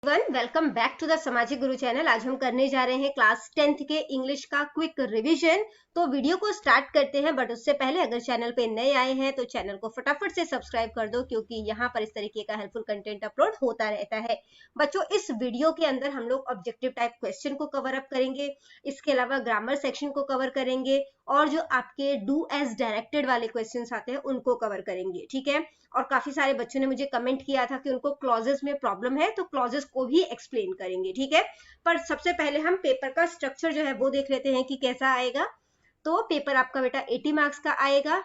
Welcome back to the सामाजिक गुरु channel. आज हम करने जा रहे हैं क्लास 10th के इंग्लिश का क्विक रिवीजन। तो वीडियो को स्टार्ट करते हैं, बट उससे पहले अगर चैनल पे नए आए हैं तो चैनल को फटाफट से सब्सक्राइब कर दो, क्योंकि यहाँ पर इस तरीके का हेल्पफुल कंटेंट अपलोड होता रहता है। बच्चों, इस वीडियो के अंदर हम लोग ऑब्जेक्टिव टाइप क्वेश्चन को कवर अप करेंगे, इसके अलावा ग्रामर सेक्शन को कवर करेंगे और जो आपके डू एज डायरेक्टेड वाले क्वेश्चन आते हैं उनको कवर करेंगे। ठीक है, और काफी सारे बच्चों ने मुझे कमेंट किया था कि उनको क्लॉजेस में प्रॉब्लम है, तो क्लॉजेस को भी एक्सप्लेन करेंगे। ठीक है, पर सबसे पहले हम पेपर का स्ट्रक्चर जो है वो देख लेते हैं कि कैसा आएगा। तो पेपर आपका बेटा 80 मार्क्स का आएगा।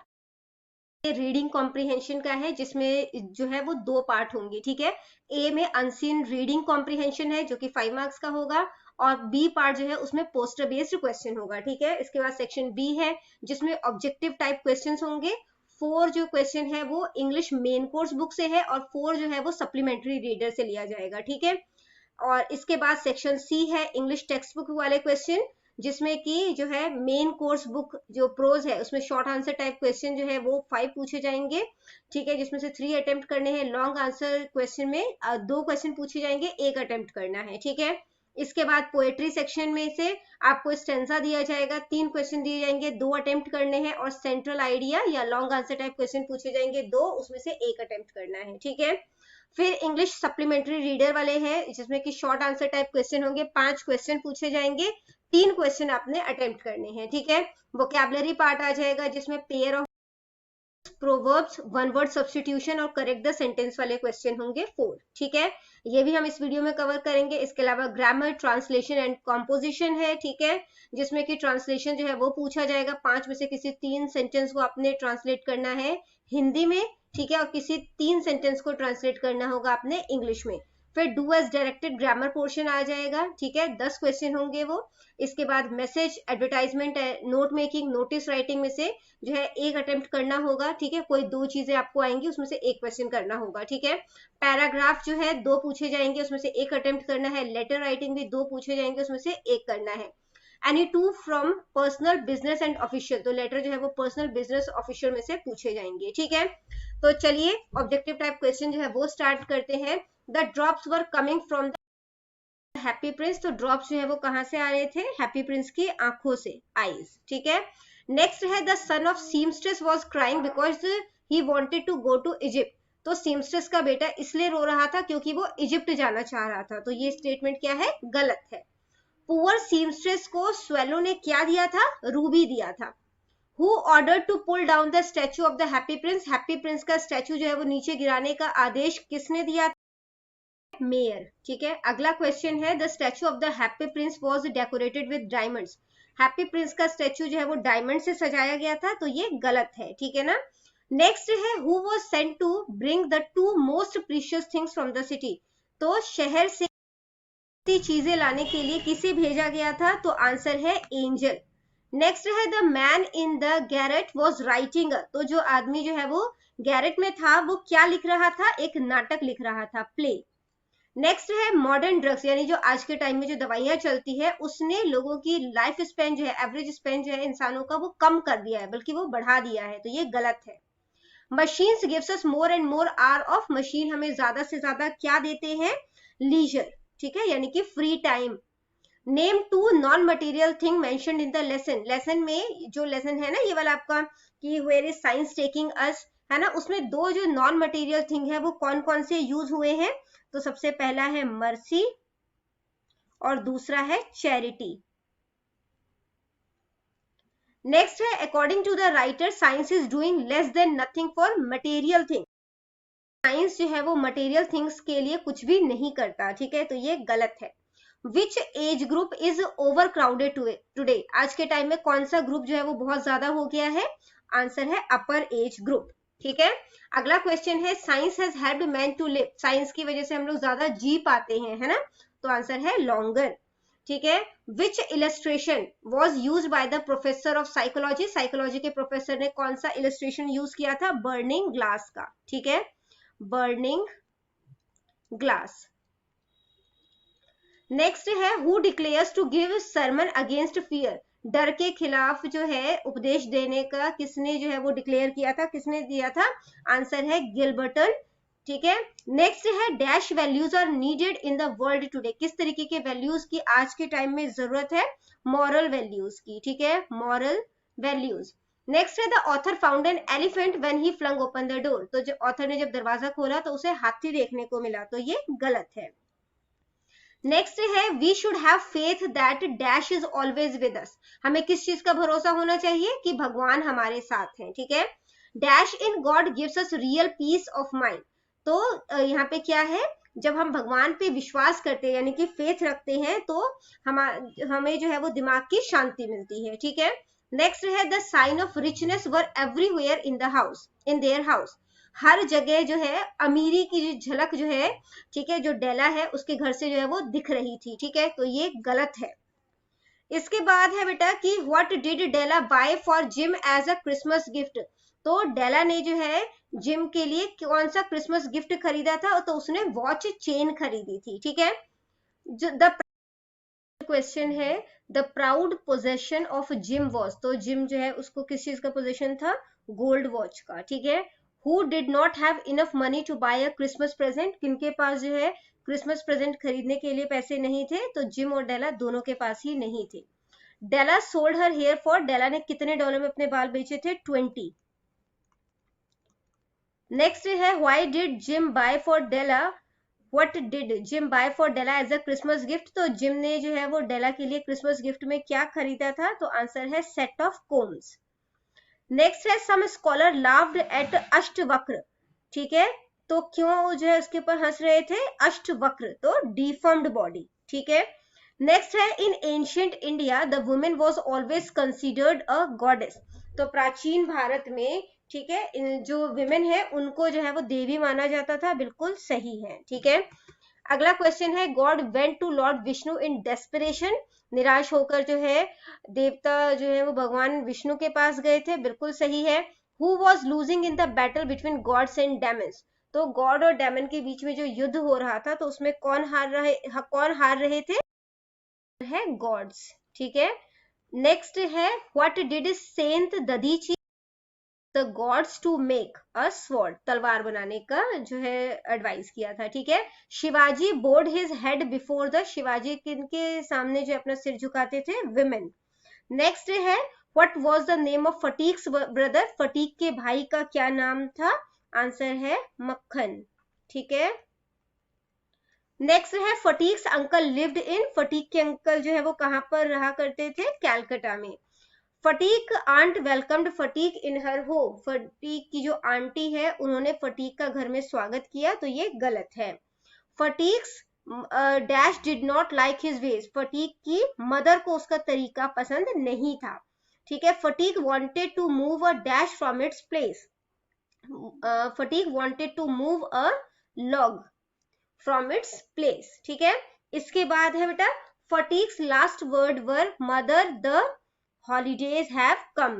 रीडिंग कॉम्प्रिहेंशन का है, जिसमें जो है वो 2 पार्ट होंगे। ठीक है, ए में अनसीन रीडिंग कॉम्प्रिहेंशन है जो कि 5 मार्क्स का होगा, और बी पार्ट जो है उसमें पोस्टर बेस्ड क्वेश्चन होगा। ठीक है, इसके बाद सेक्शन बी है जिसमें ऑब्जेक्टिव टाइप क्वेश्चंस होंगे। 4 जो क्वेश्चन है वो इंग्लिश मेन कोर्स बुक से है और 4 जो है वो सप्लीमेंट्री रीडर से लिया जाएगा। ठीक है, और इसके बाद सेक्शन सी है इंग्लिश टेक्स्ट बुक वाले क्वेश्चन, जिसमें कि जो है मेन कोर्स बुक जो प्रोज है उसमें शॉर्ट आंसर टाइप क्वेश्चन जो है वो 5 पूछे जाएंगे। ठीक है, जिसमें से 3 अटेम्प्ट करने हैं। लॉन्ग आंसर क्वेश्चन में 2 क्वेश्चन पूछे जाएंगे, 1 अटेम्प्ट करना है। ठीक है, इसके बाद पोएट्री सेक्शन में से आपको स्टेंजा दिया जाएगा, 3 क्वेश्चन दिए जाएंगे, 2 अटेम्प्ट करने हैं, और सेंट्रल आइडिया या लॉन्ग आंसर टाइप क्वेश्चन पूछे जाएंगे 2, उसमें से 1 अटेम्प्ट करना है। ठीक है, फिर इंग्लिश सप्लीमेंट्री रीडर वाले हैं जिसमें कि शॉर्ट आंसर टाइप क्वेश्चन होंगे, 5 क्वेश्चन पूछे जाएंगे, 3 क्वेश्चन आपने अटेम्प्ट करने हैं। ठीक है, वोकैबुलरी पार्ट आ जाएगा जिसमें pair of proverbs, one word substitution और करेक्ट द सेंटेंस वाले क्वेश्चन होंगे 4। ठीक है, ये भी हम इस वीडियो में कवर करेंगे। इसके अलावा ग्रामर, ट्रांसलेशन एंड कॉम्पोजिशन है। ठीक है, जिसमें कि ट्रांसलेशन जो है वो पूछा जाएगा, 5 में से किसी 3 सेंटेंस को आपने ट्रांसलेट करना है हिंदी में। ठीक है, और किसी 3 सेंटेंस को ट्रांसलेट करना होगा आपने इंग्लिश में। फिर do as directed grammar portion आ जाएगा। ठीक है, 10 क्वेश्चन होंगे वो। इसके बाद message, advertisement, note making, notice writing में से जो है 1 अटेम्प्ट करना होगा। ठीक है, कोई 2 चीजें आपको आएंगी, उसमें से 1 क्वेश्चन करना होगा। ठीक है, पैराग्राफ जो है 2 पूछे जाएंगे, उसमें से 1 अटेम्प्ट करना है। लेटर राइटिंग भी 2 पूछे जाएंगे, उसमें से 1 करना है। Any 2 from personal, business and official, तो लेटर जो है वो पर्सनल, बिजनेस, ऑफिशियल में से पूछे जाएंगे। ठीक है, तो चलिए ऑब्जेक्टिव टाइप क्वेश्चन जो है वो स्टार्ट करते हैं। The drops were coming from the Happy Prince, तो ड्रॉप्स जो है वो कहां से आ रहे थे? हैप्पी प्रिंस की आंखों से, आईज। ठीक है, नेक्स्ट है the son of seamstress was crying because he wanted to go to Egypt, तो सीमस्ट्रेस का बेटा इसलिए रो रहा था क्योंकि वो इजिप्ट जाना चाह रहा था। तो ये स्टेटमेंट क्या है? गलत है। पुअर सीमस्ट्रेस को स्वेलो ने क्या दिया था? रूबी दिया था। Who order to pull down the statue of the Happy Prince, Happy Prince का स्टैचू जो है वो नीचे गिराने का आदेश किसने दिया? मेयर। ठीक है, अगला क्वेश्चन है the statue of the Happy Prince was decorated with diamonds, happy Prince का स्टैचू जो है वो डायमंड से सजाया गया था, तो ये गलत है। ठीक है ना। नेक्स्ट है who was sent to bring the 2 most precious things from the city, तो शहर से चीजें लाने के लिए किसे भेजा गया था? तो आंसर है एंजल। नेक्स्ट है the man in the Garrett was writing, तो जो आदमी जो है वो गैरेट में था वो क्या लिख रहा था? एक नाटक लिख रहा था, प्ले। नेक्स्ट है मॉडर्न ड्रग्स, यानी जो आज के टाइम में जो दवाइयां चलती है उसने लोगों की लाइफ स्पेन जो है, एवरेज स्पेन जो है इंसानों का, वो कम कर दिया है, बल्कि वो बढ़ा दिया है, तो ये गलत है। Machines gives us more and more hour of, machine हमें ज्यादा से ज्यादा क्या देते हैं? लीजर। ठीक है, यानी कि free time. Name 2 non material thing mentioned in the lesson, lesson में जो लेसन है ना ये वाला आपका कि where is science taking us, है ना, उसमें 2 जो नॉन मटेरियल थिंग है वो कौन कौन से यूज हुए हैं? तो सबसे पहला है मर्सी और दूसरा है चैरिटी। नेक्स्ट है according to the writer science is doing less than nothing for material thing, science जो है वो मटेरियल थिंग्स के लिए कुछ भी नहीं करता। ठीक है, तो ये गलत है। Which age group is over crowded today, आज के टाइम में कौन सा ग्रुप जो है वो बहुत ज्यादा हो गया है? आंसर है अपर एज ग्रुप। ठीक है, अगला क्वेश्चन है science has helped man to live, science की वजह से हम लोग ज्यादा जी पाते हैं, है ना, तो आंसर है लॉन्गर। ठीक है, which illustration was used by the professor of psychology, psychology के प्रोफेसर ने कौन सा इलस्ट्रेशन यूज किया था? बर्निंग ग्लास का। ठीक है, बर्निंग ग्लास। नेक्स्ट है who declares to give sermon against fear, डर के खिलाफ जो है उपदेश देने का किसने जो है वो डिक्लेयर किया था, किसने दिया था? आंसर है गिलबर्टन ठीक है। नेक्स्ट है dash values are needed in the world today, किस तरीके के वैल्यूज की आज के टाइम में जरूरत है, मॉरल वैल्यूज की, ठीक है, मॉरल वैल्यूज। नेक्स्ट है the author found an elephant when he flung open the door, तो जो ऑथर ने जब दरवाजा खोला तो उसे हाथी देखने को मिला, तो ये गलत है। नेक्स्ट है we should have faith that dash is always with us, हमें किस चीज का भरोसा होना चाहिए कि भगवान हमारे साथ हैं, ठीक है। Dash in God gives us real piece of mind, तो यहाँ पे क्या है, जब हम भगवान पे विश्वास करते हैं यानी कि फेथ रखते हैं तो हमें जो है वो दिमाग की शांति मिलती है, ठीक है। नेक्स्ट है the sign of richness were everywhere in the house, in their house, हर जगह जो है अमीरी की जो झलक जो है, ठीक है, जो डेला है उसके घर से जो है वो दिख रही थी, ठीक है, तो ये गलत है। इसके बाद है बेटा कि what did Della buy for Jim as a Christmas gift, तो डेला ने जो है जिम के लिए कौन सा क्रिसमस गिफ्ट खरीदा था, तो उसने वॉच चेन खरीदी थी, ठीक है। जो द क्वेश्चन है the proud possession of gym watch, तो जिम जो है उसको किस चीज का पोजेशन था, गोल्ड वॉच का, ठीक है। Who did not have enough money to buy a Christmas present, किनके पास जो है क्रिसमस प्रेजेंट खरीदने के लिए पैसे नहीं थे, तो जिम और डेला दोनों के पास ही नहीं थे। डेला सोल्ड हर हेयर फॉर, डेला ने कितने डॉलर में अपने बाल बेचे थे, 20। नेक्स्ट है why did Jim buy for Della, what did Jim buy for Della as a Christmas gift, तो जिम ने जो है वो डेला के लिए क्रिसमस गिफ्ट में क्या खरीदा था, तो आंसर है सेट ऑफ कोम्स। नेक्स्ट है सम स्कॉलर लाफ्ड एट अष्टवक्र, ठीक है, तो क्यों जो है उसके ऊपर हंस रहे थे, अष्टवक्र तो डिफॉर्म्ड बॉडी, ठीक है। नेक्स्ट है इन ancient India the women was always considered a goddess, तो प्राचीन भारत में, ठीक है, जो विमेन है उनको जो है वो देवी माना जाता था, बिल्कुल सही है, ठीक है। अगला क्वेश्चन है God went to Lord Vishnu in desperation, निराश होकर जो है देवता जो है वो भगवान विष्णु के पास गए थे, बिल्कुल सही है। Who was losing in the battle between gods and Demons, तो गॉड और डेमन के बीच में जो युद्ध हो रहा था तो उसमें कौन हार रहे थे, है गॉड्स, ठीक है। नेक्स्ट है what did saint Dadhichi the gods to make a sword, तलवार बनाने का जो है एडवाइस किया था, ठीक है। Shivaji bowed his head before the, Shivaji किनके सामने जो अपना सिर झुकाते थे, विमेन। नेक्स्ट है what was the name of Phatik's brother, Phatik के भाई का क्या नाम था, आंसर है मक्खन, ठीक है। नेक्स्ट है फटीक्स अंकल लिव्ड इन, फटीक के अंकल जो है वो कहां पर रहा करते थे, कैलकाटा में। फटीक आंट वेलकम्ड फटीक इन हर होम, फटीक की जो आंटी है उन्होंने फटीक का घर में स्वागत किया, तो ये गलत है। Phatik's dash did not like his ways, Phatik की मदर को उसका तरीका पसंद नहीं था, ठीक है। Phatik wanted to move a dash from its place, Phatik wanted to move a log from its place, ठीक है। इसके बाद है बेटा Phatik's last word were mother the holidays have come.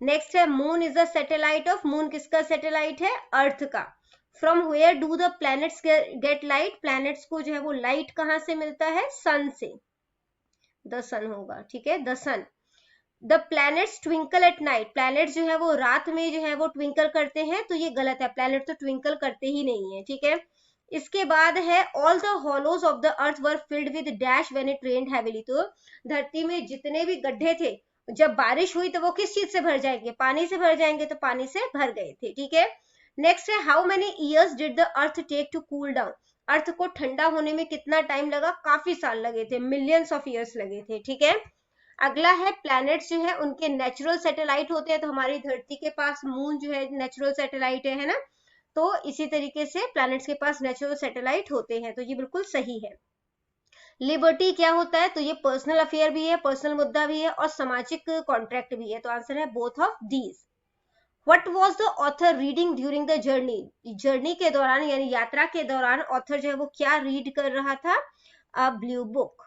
Next है moon is the satellite of, moon किसका satellite है, earth का। From where do the planets get light, planets को जो है वो लाइट कहां से मिलता है, सन से, द सन होगा, ठीक है, the sun. The planets twinkle at night, planet जो है वो रात में जो है वो ट्विंकल करते हैं, तो ये गलत है, प्लैनेट तो ट्विंकल करते ही नहीं है, ठीक है। इसके बाद है all the hollows of the earth were filled with dash when it rained heavily, तो धरती में जितने भी गड्ढे थे जब बारिश हुई तो वो किस चीज से भर जाएंगे, पानी से भर जाएंगे, तो पानी से भर गए थे, ठीक है। नेक्स्ट है how many years did the earth take to cool down, earth को ठंडा होने में कितना टाइम लगा, काफी साल लगे थे, मिलियंस ऑफ ईयर्स लगे थे, ठीक है। अगला है प्लैनेट्स जो है उनके नेचुरल सैटेलाइट होते हैं, तो हमारी धरती के पास मून जो है नेचुरल सैटेलाइट है ना, तो इसी तरीके से प्लैनेट्स के पास नेचुरल सैटेलाइट होते हैं, तो ये बिल्कुल सही है। लिबर्टी क्या होता है, तो ये पर्सनल अफेयर भी है, पर्सनल मुद्दा भी है और सामाजिक कॉन्ट्रैक्ट भी है, तो आंसर है both of these. What was the author reading during the journey, journey के दौरान यानी यात्रा के दौरान ऑथर जो है वो क्या रीड कर रहा था, a blue book,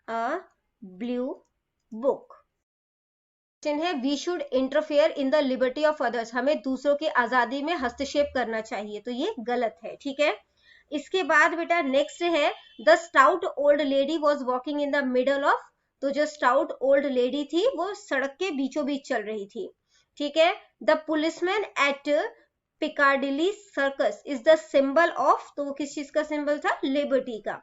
a blue book. है we should interfere in the liberty of others, हमें दूसरों की आजादी में हस्तक्षेप करना चाहिए, तो ये गलत है, ठीक है। इसके बाद बेटा नेक्स्ट है the stout old lady was walking in the middle of, तो जो स्टाउट ओल्ड लेडी थी वो सड़क के बीचों बीच चल रही थी, ठीक है। The policeman at Piccadilly Circus is the symbol of, तो वो किस चीज का सिंबल था? लिबर्टी का।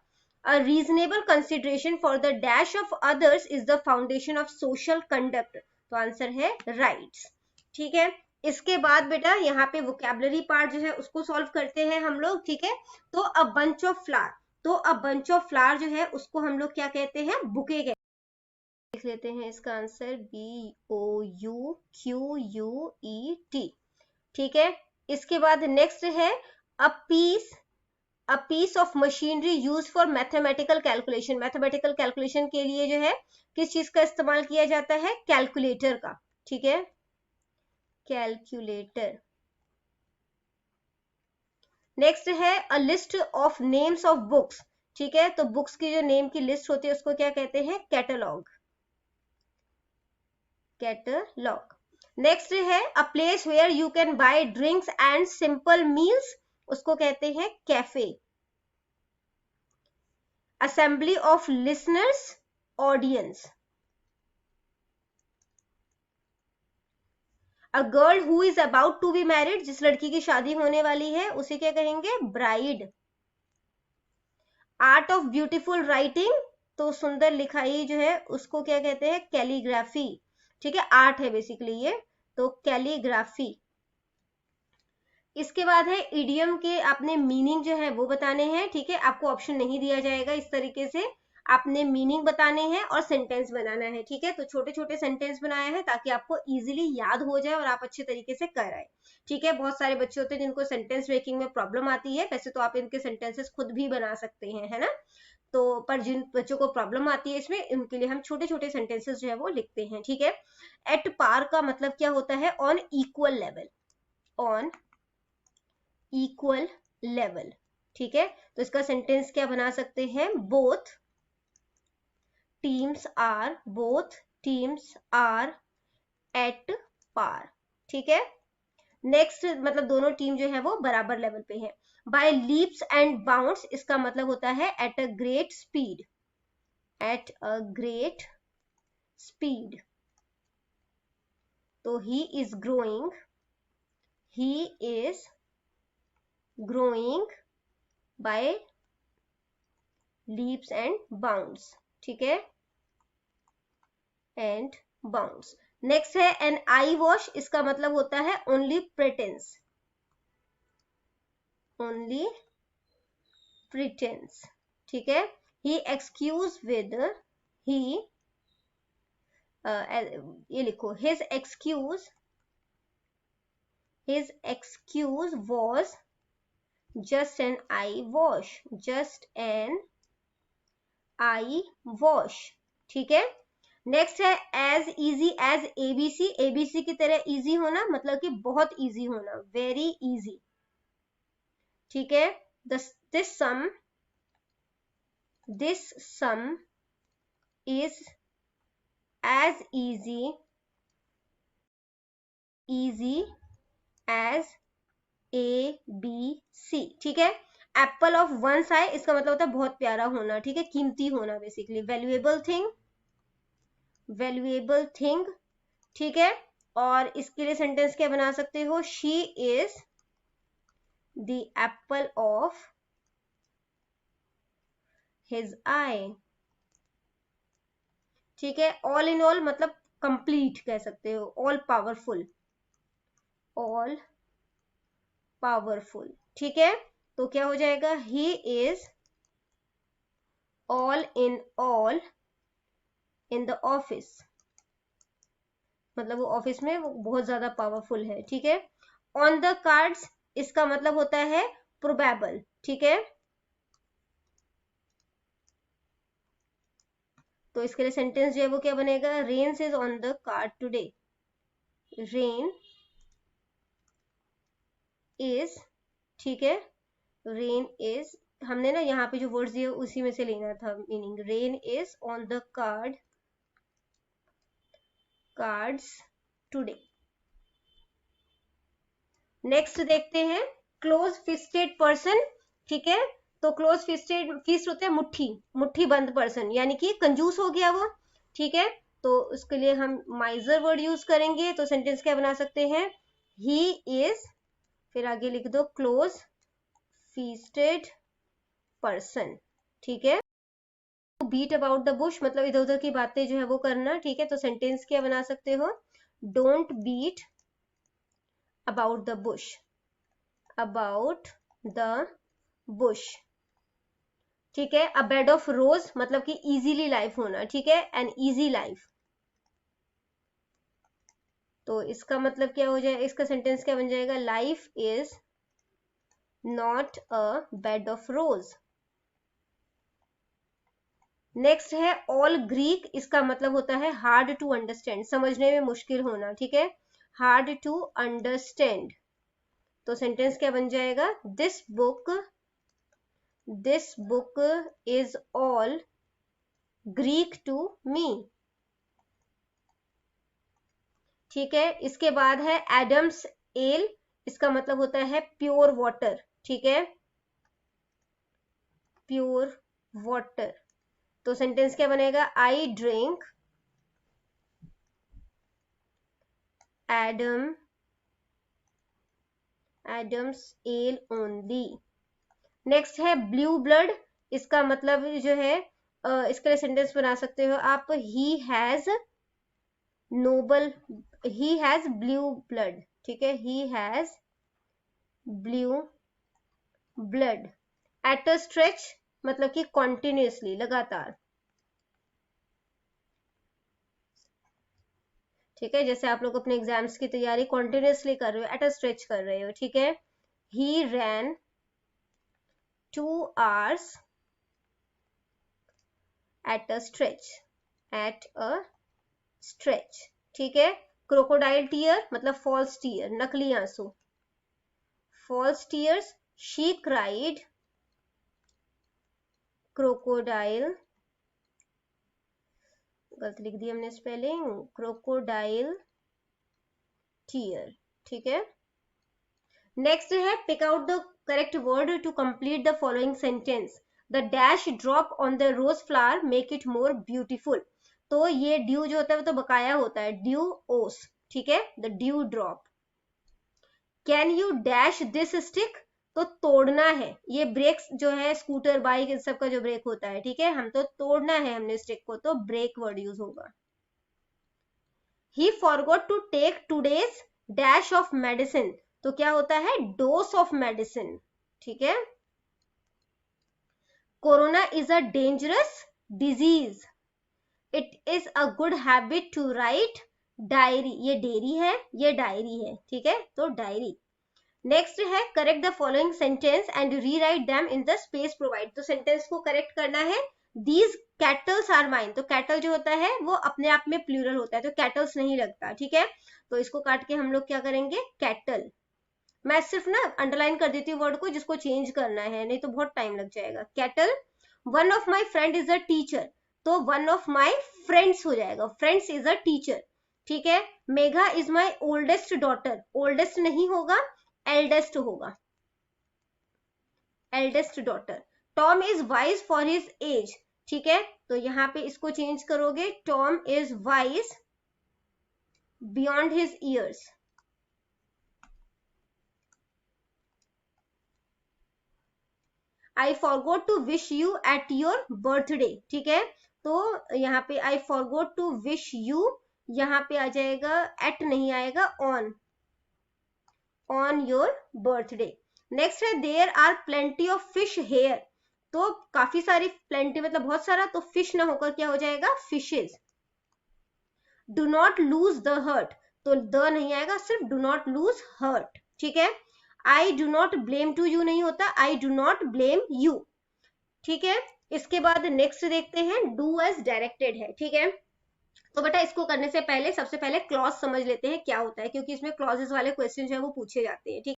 A reasonable consideration for the dash of others is the foundation of social conduct, तो आंसर है राइट्स। ठीक है, इसके बाद बेटा यहाँ पे वोकैबुलरी पार्ट जो है उसको सॉल्व करते हैं हम लोग। ठीक है, तो अ बंच ऑफ फ्लावर, तो अ बंच ऑफ फ्लावर जो है उसको हम लोग क्या कहते हैं? बुके कहते हैं। देख लेते हैं इसका आंसर, BOUQUET। ठीक है, इसके बाद नेक्स्ट है a piece of machinery use for mathematical calculation. Mathematical calculation के लिए जो है किस चीज का इस्तेमाल किया जाता है? कैलकुलेटर का। ठीक है, कैलकुलेटर। नेक्स्ट है a list of names of books. ठीक है, तो बुक्स की जो नेम की लिस्ट होती है उसको क्या कहते हैं? Catalogue, catalogue. नेक्स्ट है a place where you can buy drinks and simple meals, उसको कहते हैं cafe. Assembly of listeners, audience. A girl who is about to be married, जिस लड़की की शादी होने वाली है उसे क्या कहेंगे? Bride. Art of beautiful writing, तो सुंदर लिखाई जो है उसको क्या कहते हैं? कैलीग्राफी। ठीक है, आर्ट है बेसिकली ये, तो कैलीग्राफी। इसके बाद है इडियम के आपने मीनिंग जो है वो बताने हैं। ठीक है, आपको ऑप्शन नहीं दिया जाएगा, इस तरीके से आपने मीनिंग बताने हैं और सेंटेंस बनाना है। ठीक है, तो छोटे छोटे सेंटेंस बनाए हैं ताकि आपको इजीली याद हो जाए और आप अच्छे तरीके से कर आए। ठीक है, बहुत सारे बच्चे होते हैं जिनको सेंटेंस मेकिंग में प्रॉब्लम आती है, वैसे तो आप इनके सेंटेंसेस खुद भी बना सकते हैं, है ना। तो पर जिन बच्चों को प्रॉब्लम आती है इसमें, उनके लिए हम छोटे छोटे सेंटेंसेस जो है वो लिखते हैं। ठीक है, एट पार का मतलब क्या होता है? On equal level, on equal level. ठीक है, तो इसका सेंटेंस क्या बना सकते हैं? Both teams are at par. ठीक है, नेक्स्ट मतलब दोनों टीम जो है वो बराबर लेवल पे है। बाय लीप्स एंड बाउंड्स, इसका मतलब होता है at a great speed, at a great speed. तो he is growing by leaps and bounds. ठीक है, एंड बाउंड्स। नेक्स्ट है एन आई वॉश, इसका मतलब होता है ओनली प्रिटेंस, ओनली प्रिटेंस। ठीक है, ही एक्सक्यूज विद, ही ये लिखो, his excuse was just an eye wash, just an eye wash. ठीक है, नेक्स्ट है as easy as ABC, ABC की तरह इजी होना मतलब कि बहुत इजी होना, वेरी इजी। ठीक है, this sum is as easy as A B C. ठीक है, एप्पल ऑफ वंस आई, इसका मतलब होता है बहुत प्यारा होना। ठीक है, कीमती होना बेसिकली, वैल्यूएबल थिंग। ठीक है, और इसके लिए सेंटेंस क्या बना सकते हो? She is the apple of his eye. ठीक है, ऑल इन ऑल मतलब कंप्लीट कह सकते हो, ऑल पावरफुल, ऑल पावरफुल। ठीक है, तो क्या हो जाएगा? He is all in the office, मतलब वो ऑफिस में वो बहुत ज्यादा पावरफुल है। ठीक है, ऑन द कार्ड्स, इसका मतलब होता है प्रोबेबल। ठीक है, तो इसके लिए सेंटेंस जो है वो क्या बनेगा? Rains is on the card today, rain is. ठीक है, रेन इज, हमने ना यहाँ पे जो वर्ड्स दिए उसी में से लेना था meaning. Rain is on the cards today. Next देखते हैं क्लोज फिस्टेड पर्सन। ठीक है, तो क्लोज फिस्टेड, फिस्ट होते हैं मुट्ठी बंद पर्सन, यानी कि कंजूस हो गया वो। ठीक है, तो उसके लिए हम माइजर वर्ड यूज करेंगे। तो सेंटेंस क्या बना सकते हैं? ही इज फिर आगे लिख दो क्लोज फीस्टेड पर्सन, ठीक है। बीट अबाउट द बुश मतलब इधर उधर की बातें जो है वो करना, ठीक है। तो सेंटेंस क्या बना सकते हो, don't beat about the bush, about the bush, ठीक है। अ बेड ऑफ रोज मतलब कि इजीली लाइफ होना, ठीक है, एन इजी लाइफ। तो इसका मतलब क्या हो जाए, इसका सेंटेंस क्या बन जाएगा, life is not a bed of rose. Next है ऑल ग्रीक, इसका मतलब होता है हार्ड टू अंडरस्टैंड, समझने में मुश्किल होना, ठीक है, हार्ड टू अंडरस्टैंड। तो सेंटेंस क्या बन जाएगा, this book is all Greek to me, ठीक है। इसके बाद है एडम्स एल, इसका मतलब होता है प्योर वाटर, ठीक है, प्योर वाटर। तो सेंटेंस क्या बनेगा, I drink Adam's ale only. Next है ब्लू ब्लड, इसका मतलब जो है इसके लिए सेंटेंस बना सकते हो आप, ही हैज ब्लू ब्लड, ठीक है, he has blue blood. Eight a stretch मतलब कि कॉन्टिन्यूसली, लगातार, ठीक है। जैसे आप लोग अपने एग्जाम्स की तैयारी कॉन्टिन्यूसली कर रहे हो, एट अ स्ट्रेच कर रहे हो, ठीक है। He ran 2 hours at a stretch, at a stretch, ठीक है। क्रोकोडाइल टीयर मतलब फॉल्स टीयर, नकली आंसू, false tears. She cried crocodile, गलत लिख दी हमने स्पेलिंग, क्रोकोडाइल टीयर, ठीक है। नेक्स्ट है pick out the correct word to complete the following sentence, the dash drop on the rose flower make it more beautiful. तो ये ड्यू जो होता है वो तो बकाया होता है, ड्यू ओस, ठीक है, the dew drop. Can you dash this stick, तो तोड़ना है, ये ब्रेक्स जो है स्कूटर बाइक इन सब का जो ब्रेक होता है, ठीक है, हम तो तोड़ना है हमने स्टिक को, तो ब्रेक वर्ड यूज होगा। He forgot to take today's dash of medicine, तो क्या होता है, डोज ऑफ मेडिसिन, ठीक है। Corona is a dangerous disease, it is a good habit to write diary, ये डेयरी है, ये डायरी है, ठीक है, तो डायरी। नेक्स्ट है correct the following sentence and rewrite them in the space provide, तो सेंटेंस को करेक्ट करना है। दीज कैटल्स आर माइन, तो कैटल जो होता है वो अपने आप में प्लूरल होता है, तो कैटल्स नहीं लगता, ठीक है। तो इसको काट के हम लोग क्या करेंगे, कैटल। मैं सिर्फ ना अंडरलाइन कर देती हूँ वर्ड को, जिसको चेंज करना है, नहीं तो बहुत टाइम लग जाएगा। Cattle. One of my friend is a teacher, तो वन ऑफ माई फ्रेंड्स हो जाएगा, फ्रेंड्स इज अ टीचर, ठीक है। Megha is my oldest daughter, oldest नहीं होगा, एल्डेस्ट होगा, eldest daughter. Tom is wise for his age, ठीक है, तो यहाँ पे इसको चेंज करोगे, Tom is wise beyond his years. I forgot to wish you at your birthday, ठीक है, तो यहाँ पे आई फॉरगोट टू विश यू, यहाँ पे आ जाएगा एट नहीं आएगा, ऑन योर बर्थडे। नेक्स्ट है there are plenty of fish here, तो काफी सारी, प्लेंटी मतलब बहुत सारा, तो फिश ना होकर क्या हो जाएगा, fishes. Do not lose the heart, तो द नहीं आएगा, सिर्फ डू नॉट लूज हर्ट, ठीक है। I do not blame to you नहीं होता, I do not blame you, ठीक है। इसके बाद नेक्स्ट देखते हैं, डू एज डायरेक्टेड है, ठीक है। तो बेटा इसको करने से पहले सबसे पहले क्लॉज समझ लेते हैं क्या होता है, क्योंकि इसमें क्लॉजेस वाले क्वेश्चन जो है वो पूछे जाते हैं, ठीक है।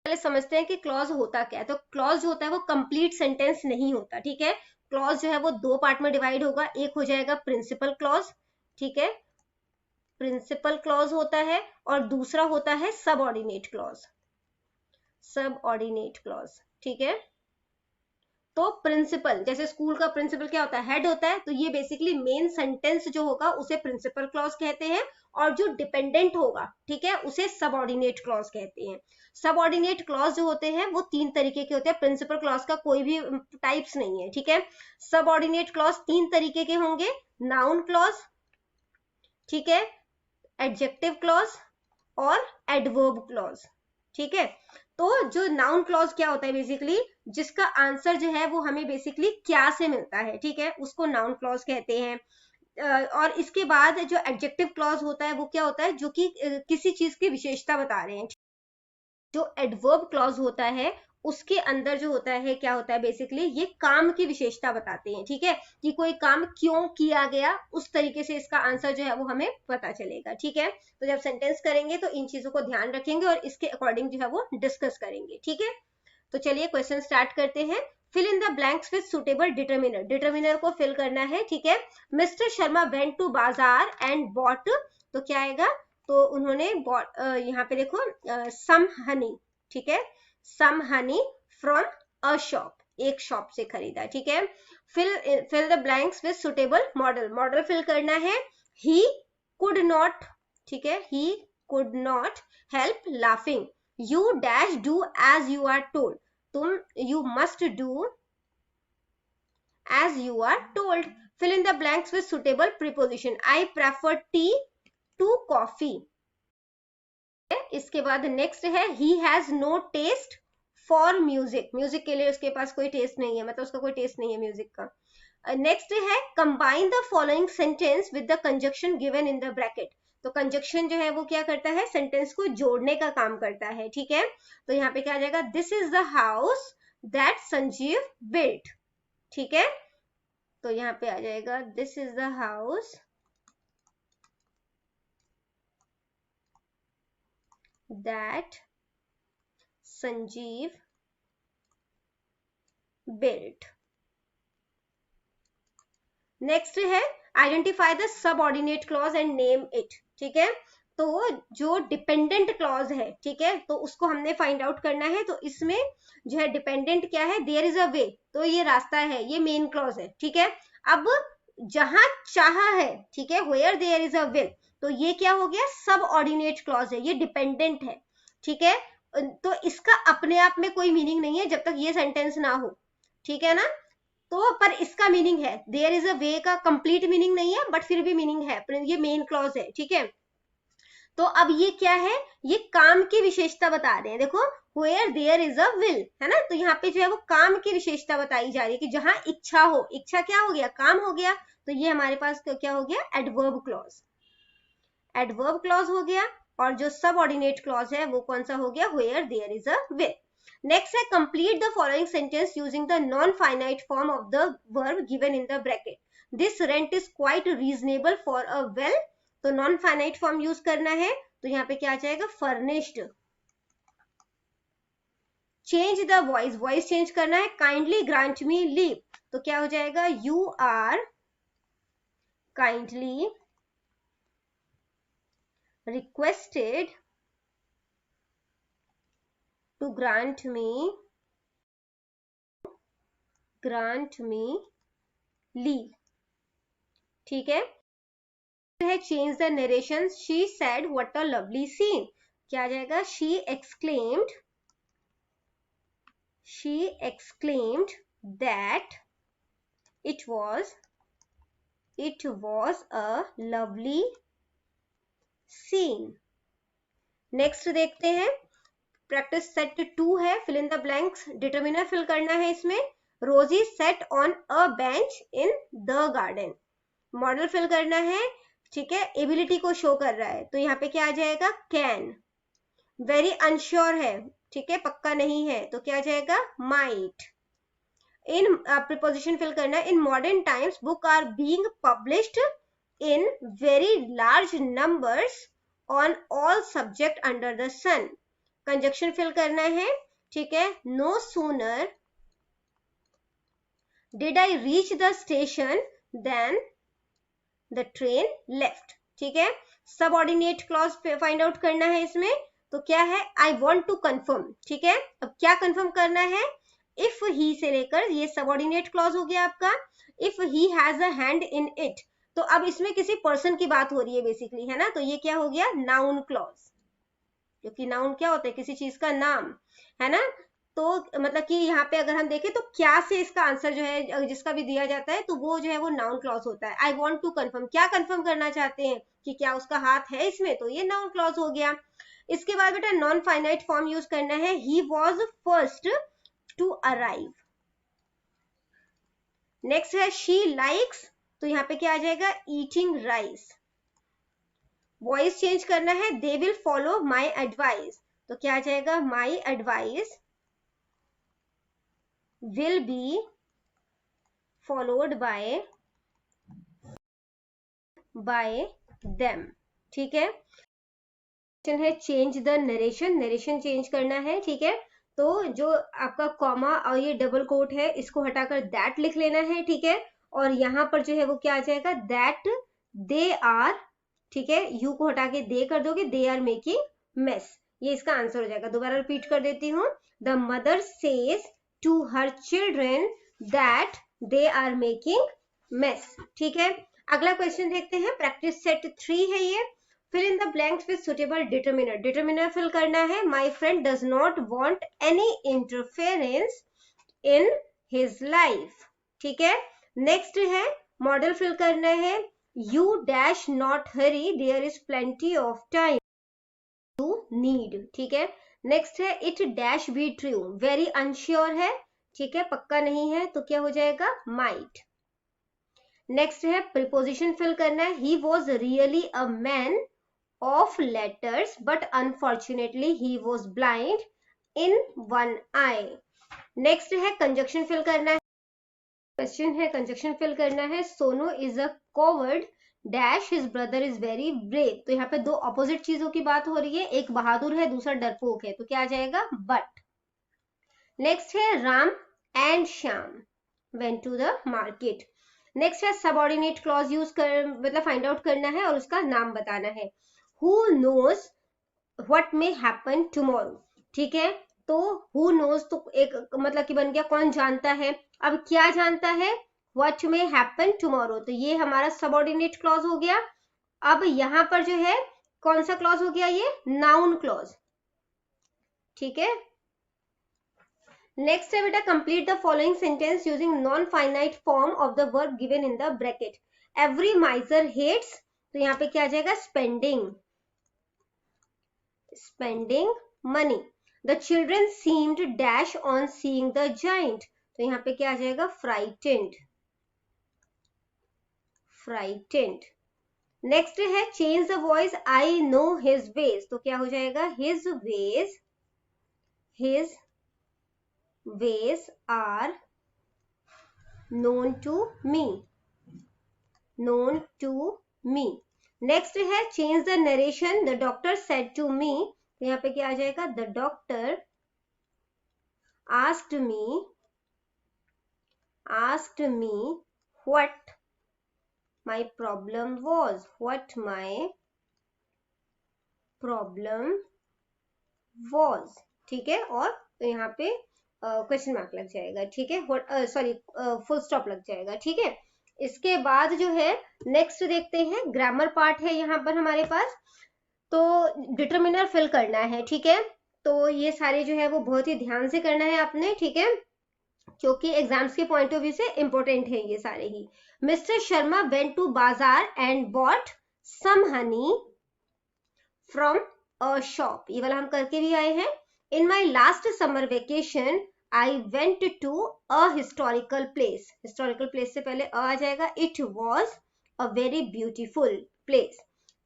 पहले समझते हैं कि क्लॉज होता क्या है। तो क्लॉज जो होता है वो कंप्लीट सेंटेंस नहीं होता, ठीक है। क्लॉज जो है वो दो पार्ट में डिवाइड होगा, एक हो जाएगा प्रिंसिपल क्लॉज, ठीक है, प्रिंसिपल क्लॉज होता है, और दूसरा होता है सबऑर्डिनेट क्लॉज, सबऑर्डिनेट क्लॉज, ठीक है। तो प्रिंसिपल, जैसे स्कूल का प्रिंसिपल क्या होता है, हेड होता है, तो ये बेसिकली मेन सेंटेंस जो होगा उसे प्रिंसिपल क्लॉज कहते हैं, और जो डिपेंडेंट होगा, ठीक है, उसे सबऑर्डिनेट क्लॉज कहते हैं। सबऑर्डिनेट क्लॉज जो होते हैं वो 3 तरीके के होते हैं, प्रिंसिपल क्लॉज का कोई भी टाइप्स नहीं है, ठीक है। सबऑर्डिनेट क्लॉज 3 तरीके के होंगे, नाउन क्लॉज, ठीक है, एडजेक्टिव क्लॉज और एडवर्ब क्लॉज, ठीक है। तो जो नाउन क्लॉज क्या होता है, बेसिकली जिसका आंसर जो है वो हमें बेसिकली क्या से मिलता है, ठीक है, उसको नाउन क्लॉज कहते हैं। और इसके बाद जो एडजेक्टिव क्लॉज होता है वो क्या होता है, जो कि किसी चीज की विशेषता बता रहे हैं। जो एडवर्ब क्लॉज होता है उसके अंदर जो होता है क्या होता है, बेसिकली ये काम की विशेषता बताते हैं, ठीक है, कि कोई काम क्यों किया गया, उस तरीके से इसका आंसर जो है वो हमें पता चलेगा, ठीक है। तो जब सेंटेंस करेंगे तो इन चीजों को ध्यान रखेंगे और इसके अकॉर्डिंग जो है वो डिस्कस करेंगे, ठीक है। तो चलिए क्वेश्चन स्टार्ट करते हैं। Fill in the blanks with suitable determiner, determiner को फिल करना है, ठीक है। Mister Sharma went to bazaar and bought, तो क्या आएगा, तो उन्होंने यहाँ पे देखो सम हनी, ठीक है, some honey from a shop, एक शॉप से खरीदा, ठीक है। Fill the blanks with suitable modal, modal fill करना है। ही कुड नॉट, ठीक है, he could not help laughing, you dash do as you are told, तुम you must do as you are told. Fill in the blanks with suitable preposition, I prefer tea to coffee. इसके बाद next है he has no test for music, music के लिए उसके पास कोई test नहीं है, मतलब उसका कोई टेस्ट नहीं है म्यूजिक का। नेक्स्ट है combine the following sentence with the conjunction given in the bracket, तो कंजक्शन जो है वो क्या करता है, सेंटेंस को जोड़ने का काम करता है, ठीक है। तो यहाँ पे क्या आ जाएगा, this is the house that Sanjeev built, ठीक है। तो यहाँ पे आ जाएगा this is the house that Sanjeev built. Next है identify the subordinate clause and name it, ठीक है। तो जो डिपेंडेंट क्लॉज है, ठीक है, तो उसको हमने फाइंड आउट करना है। तो इसमें जो है डिपेंडेंट क्या है, देयर इज अ वे, तो ये रास्ता है, ये मेन क्लॉज है, ठीक है। अब जहां चाहा है, ठीक है, where there is a will, तो ये क्या हो गया, सब ऑर्डिनेट क्लॉज है, ये डिपेंडेंट है, ठीक है। तो इसका अपने आप में कोई मीनिंग नहीं है जब तक ये सेंटेंस ना हो, ठीक है ना। तो पर इसका मीनिंग है, देयर इज अ वे का कंप्लीट मीनिंग नहीं है, बट फिर भी मीनिंग है, ये मेन क्लॉज है, ठीक है। तो अब ये क्या है, ये काम की विशेषता बता रहे हैं, देखो where there is a will, है ना। तो यहाँ पे जो है वो काम की विशेषता बताई जा रही है कि जहां इच्छा हो, इच्छा क्या हो गया, काम हो गया, तो ये हमारे पास क्या हो गया, एडवर्ब क्लॉज, एडवर्ब क्लॉज हो गया। और जो सबऑर्डिनेट क्लॉज है वो कौन सा हो गया, where there is a will. Next है complete the following sentence using the non finite form of the verb given in the bracket, this rent is quite reasonable for a well, तो non finite form use करना है। तो यहाँ पे क्या आ जाएगा, furnished. Change the voice, voice change करना है, काइंडली ग्रांट मी लीव, तो क्या हो जाएगा, you are kindly requested to grant me leave, ठीक है। Change the narration, she said what a lovely scene, क्या आ जाएगा, she exclaimed that it was a lovely scene। Next देखते हैं, प्रैक्टिस सेट 2 है, fill in the blanks, determiner fill करना है इसमें। Rosy set on a bench in the garden, modal fill करना है, ठीक है, एबिलिटी को शो कर रहा है, तो यहाँ पे क्या आ जाएगा, कैन। वेरी अनश्योर है, ठीक है, पक्का नहीं है, तो क्या आ जाएगा, माइट। इन प्रीपोजिशन फिल करना है, in modern times book are being published in very large numbers on all subject under the sun. Conjunction fill करना है, ठीक है, no sooner did I reach the station than the train left, ठीक है। Subordinate clause find out करना है इसमें, तो क्या है, आई वॉन्ट टू कंफर्म, ठीक है। अब क्या कंफर्म करना है, इफ ही से लेकर ये सबऑर्डिनेट क्लॉज हो गया आपका. If he has a hand in it, तो अब इसमें किसी पर्सन की बात हो रही है बेसिकली, है ना, तो ये क्या हो गया, नाउन क्लॉज. क्योंकि नाउन क्या होता है, किसी चीज का नाम, है ना. तो मतलब कि यहाँ पे अगर हम देखें तो क्या से इसका आंसर जो है जिसका भी दिया जाता है तो वो जो है वो नाउन क्लॉज होता है. आई वॉन्ट टू कन्फर्म, क्या कन्फर्म करना चाहते हैं कि क्या उसका हाथ है इसमें, तो ये नाउन क्लॉज हो गया. इसके बाद बेटा नॉन फाइनाइट फॉर्म यूज करना है. He was first to arrive. Next है शी लाइक्स, तो यहाँ पे क्या आ जाएगा, ईटिंग राइस. वॉइस चेंज करना है. They will follow my advice, तो क्या आ जाएगा, my advice will be followed by them. ठीक है. है change the narration, narration change करना है. ठीक है, तो जो आपका कॉमा और ये डबल कोट है इसको हटाकर दैट लिख लेना है. ठीक है, और यहाँ पर जो है वो क्या आ जाएगा, दैट दे आर. ठीक है, यू को हटा के दे कर दोगे, दे आर मेकिंग मेस. ये इसका आंसर हो जाएगा. दोबारा रिपीट कर देती हूँ. The mother says to her children that they are making mess. ठीक है, अगला क्वेश्चन देखते हैं. प्रैक्टिस सेट 3 है ये. Fill in the blanks with suitable determiner. Determiner fill करना है. My friend does not want any interference in his life. ठीक है, नेक्स्ट है मॉडल फिल करना है. You dash not hurry, there is plenty of time you need. ठीक है, next है it dash be true, very unsure है. ठीक है, पक्का नहीं है, तो क्या हो जाएगा, might. नेक्स्ट है प्रीपोजिशन फिल करना है. he was really a man of letters but unfortunately he was blind in one eye. Next है कंजक्शन फिल करना है. क्वेश्चन है कंजक्शन फिल करना है. Sonu is a coward dash his brother is very brave. तो यहाँ पे दो ऑपोजिट चीजों की बात हो रही है. एक बहादुर है, दूसरा डरपोक है, तो क्या आ जाएगा, बट. नेक्स्ट है Ram and Shyam went to the market. Next है सबऑर्डिनेट क्लॉज यूज कर, मतलब फाइंड आउट करना है और उसका नाम बताना है. Who knows what may happen tomorrow. ठीक है, तो हु नोज तो एक मतलब कि बन गया कौन जानता है. अब क्या जानता है, व्हाट मे हैपन टुमारो, तो ये हमारा सबऑर्डिनेट क्लॉज हो गया. अब यहां पर जो है कौन सा क्लॉज हो गया, ये नाउन क्लॉज. ठीक है, नेक्स्ट है बेटा complete the following sentence using non finite form of the verb given in the bracket. Every miser hates, तो यहाँ पे क्या आ जाएगा, spending money. The children seemed dash on seeing the giant, तो यहाँ पे क्या आ जाएगा, फ्राइटेंड. नेक्स्ट है change the voice. I know his ways, तो क्या हो जाएगा, his ways are known to me. Next है change the narration. The doctor said to me, तो यहाँ पे क्या आ जाएगा, the doctor asked me what my problem was. ठीक है, और यहाँ पे क्वेश्चन मार्क लग जाएगा. ठीक है, सॉरी फुल स्टॉप लग जाएगा. ठीक है, इसके बाद जो है नेक्स्ट देखते हैं, ग्रामर पार्ट है यहाँ पर हमारे पास. तो डिटरमिनर फिल करना है. ठीक है, तो ये सारे जो है वो बहुत ही ध्यान से करना है आपने. ठीक है, क्योंकि एग्जाम्स के पॉइंट ऑफ व्यू से इंपॉर्टेंट है ये सारे ही. Mister Sharma went to bazaar and bought some honey from a shop. ये वाला हम करके भी आए हैं. In my last summer vacation I went to a historical place. Historical place से पहले आ जाएगा. It was a very beautiful place.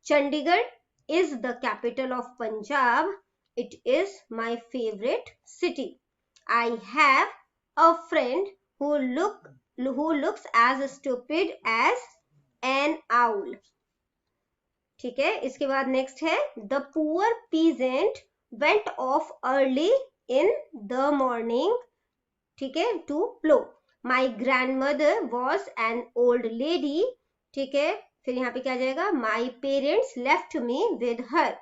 Chandigarh is the capital of Punjab. It is my favorite city. I have a friend who looks as stupid as an owl. ठीक है, इसके बाद next है the poor peasant went off early in the morning. ठीक है, to plow. My grandmother was an old lady. ठीक है, फिर यहाँ पे क्या जाएगा, my parents left me with her.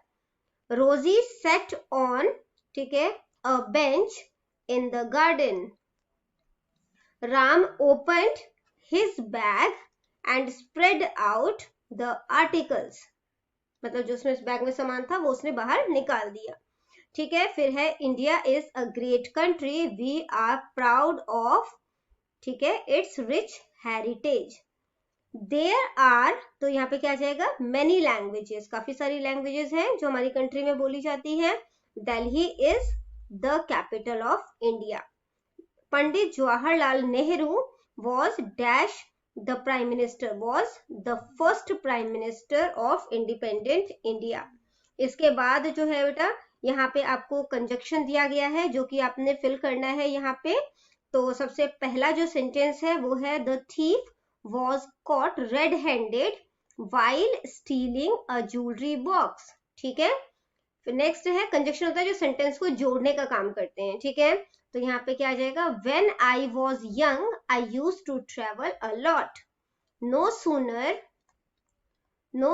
रोजी सेट ऑन, ठीक है, अ bench in the garden. Ram opened his bag and spread out the articles. मतलब जो उसमें बैग में सामान था वो उसने बाहर निकाल दिया. ठीक है. फिर है India is a great country, we are proud of, ठीक है, its rich heritage. There are, तो यहाँ पे क्या आ जाएगा, मैनी लैंग्वेजेस, काफी सारी लैंग्वेजेस हैं जो हमारी कंट्री में बोली जाती है. Delhi is the capital of India. Pandit Jawaharlal Nehru was dash the prime minister, was the first prime minister of independent India. इसके बाद जो है बेटा यहाँ पे आपको कंजक्शन दिया गया है जो कि आपने फिल करना है यहाँ पे. तो सबसे पहला जो सेंटेंस है वो है the thief was caught red-handed while stealing a jewelry box. ठीक है. फिर नेक्स्ट है कंजक्शन, होता है जो सेंटेंस को जोड़ने का काम करते हैं. ठीक है. तो यहाँ पे क्या आ जाएगा, when I was young I used to travel a lot. No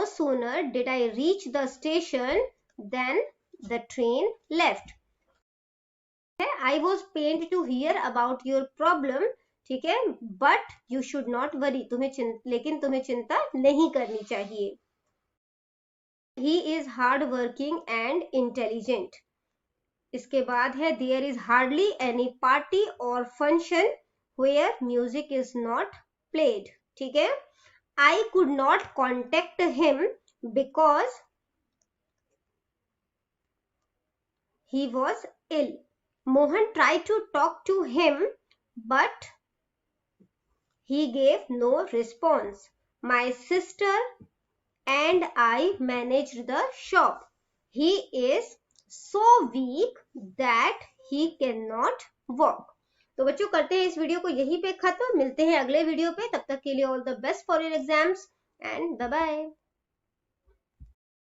sooner did I reach the station than the train left. I was pained to hear about your problem. ठीक है. But you should not worry. लेकिन तुम्हें चिंता नहीं करनी चाहिए. He is hardworking and intelligent. इसके बाद है there is hardly any party or function where music is not played. ठीक है. I could not contact him because he was ill. Mohan tried to talk to him but he gave no response. My sister and I managed the shop. He is so weak that he cannot walk. तो बच्चों करते हैं इस video को यहीं पे खत्म. मिलते हैं अगले वीडियो पे. तब तक के लिए all the best for your exams and bye bye.